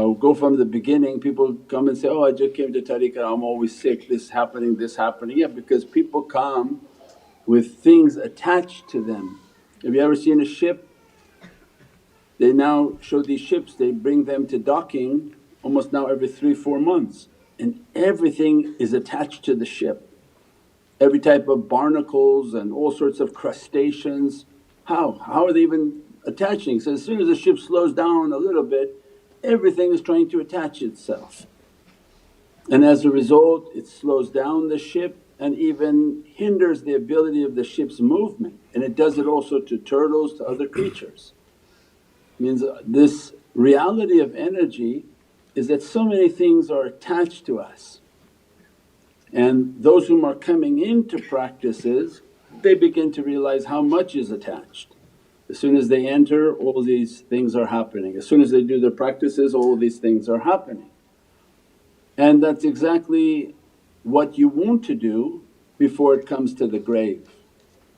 So go from the beginning, people come and say, oh I just came to tariqah, I'm always sick, this happening, this happening. Yeah, because people come with things attached to them. Have you ever seen a ship? They now show these ships, they bring them to docking almost now every 3-4 months and everything is attached to the ship. Every type of barnacles and all sorts of crustaceans. How are they even attaching? So as soon as the ship slows down a little bit, everything is trying to attach itself. And as a result it slows down the ship and even hinders the ability of the ship's movement, and it does it also to turtles, to other creatures. Means this reality of energy is that so many things are attached to us, and those whom are coming into practices they begin to realize how much is attached. As soon as they enter, all these things are happening. As soon as they do their practices, all these things are happening. And that's exactly what you want to do before it comes to the grave.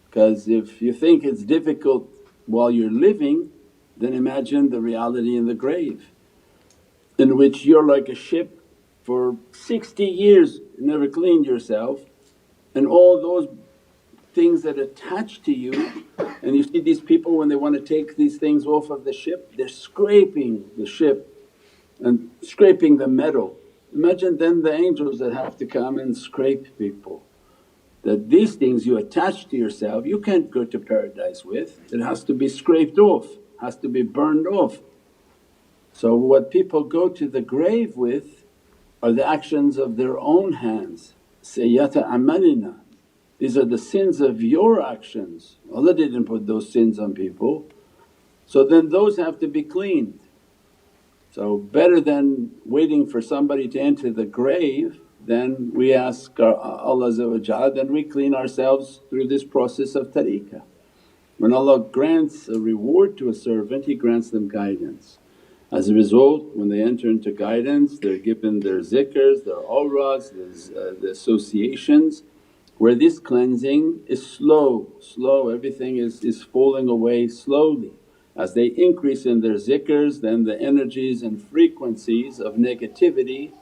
Because if you think it's difficult while you're living, then imagine the reality in the grave, in which you're like a ship for 60 years, you never cleaned yourself, and all those things that attach to you. And you see these people when they want to take these things off of the ship, they're scraping the ship and scraping the metal. Imagine then the angels that have to come and scrape people. That these things you attach to yourself you can't go to paradise with, it has to be scraped off, has to be burned off. So what people go to the grave with are the actions of their own hands, sayyata amalina. These are the sins of your actions, Allah didn't put those sins on people. So then those have to be cleaned. So better than waiting for somebody to enter the grave, then we ask Allah, then we clean ourselves through this process of tariqah. When Allah grants a reward to a servant, He grants them guidance. As a result, when they enter into guidance they're given their zikrs, their awrads, the associations, where this cleansing is slow, everything is falling away slowly. As they increase in their zikrs, then the energies and frequencies of negativity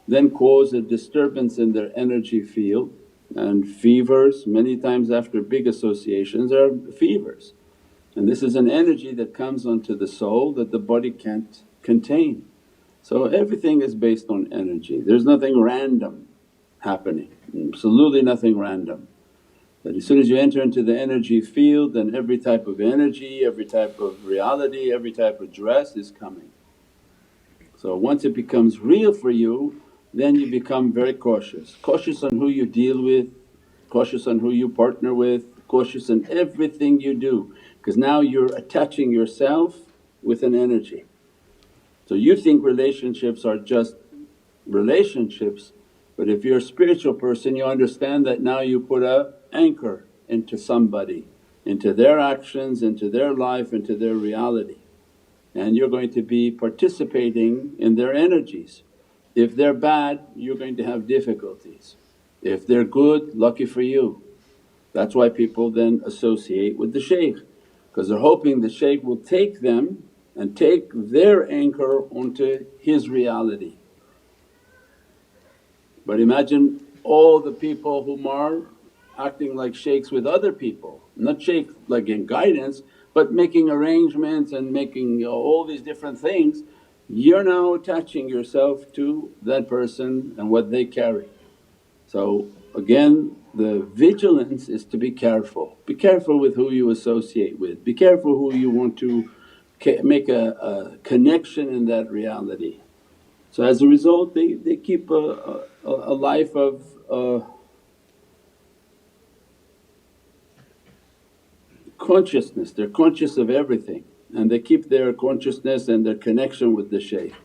then cause a disturbance in their energy field, and fevers. Many times after big associations are fevers, and this is an energy that comes onto the soul that the body can't contain. So everything is based on energy, there's nothing random happening, absolutely nothing random. That as soon as you enter into the energy field, then every type of energy, every type of reality, every type of dress is coming. So once it becomes real for you, then you become very cautious. Cautious on who you deal with, cautious on who you partner with, cautious in everything you do, because now you're attaching yourself with an energy. So you think relationships are just relationships, but if you're a spiritual person you understand that now you put a anchor into somebody, into their actions, into their life, into their reality, and you're going to be participating in their energies. If they're bad you're going to have difficulties, if they're good lucky for you. That's why people then associate with the shaykh, because they're hoping the shaykh will take them and take their anchor onto his reality. But imagine all the people whom are acting like shaykhs with other people, not shaykh like in guidance but making arrangements and making all these different things. You're now attaching yourself to that person and what they carry. So again the vigilance is to be careful. Be careful with who you associate with, be careful who you want to make a connection in that reality. So as a result they keep a life of consciousness, they're conscious of everything and they keep their consciousness and their connection with the shaykh.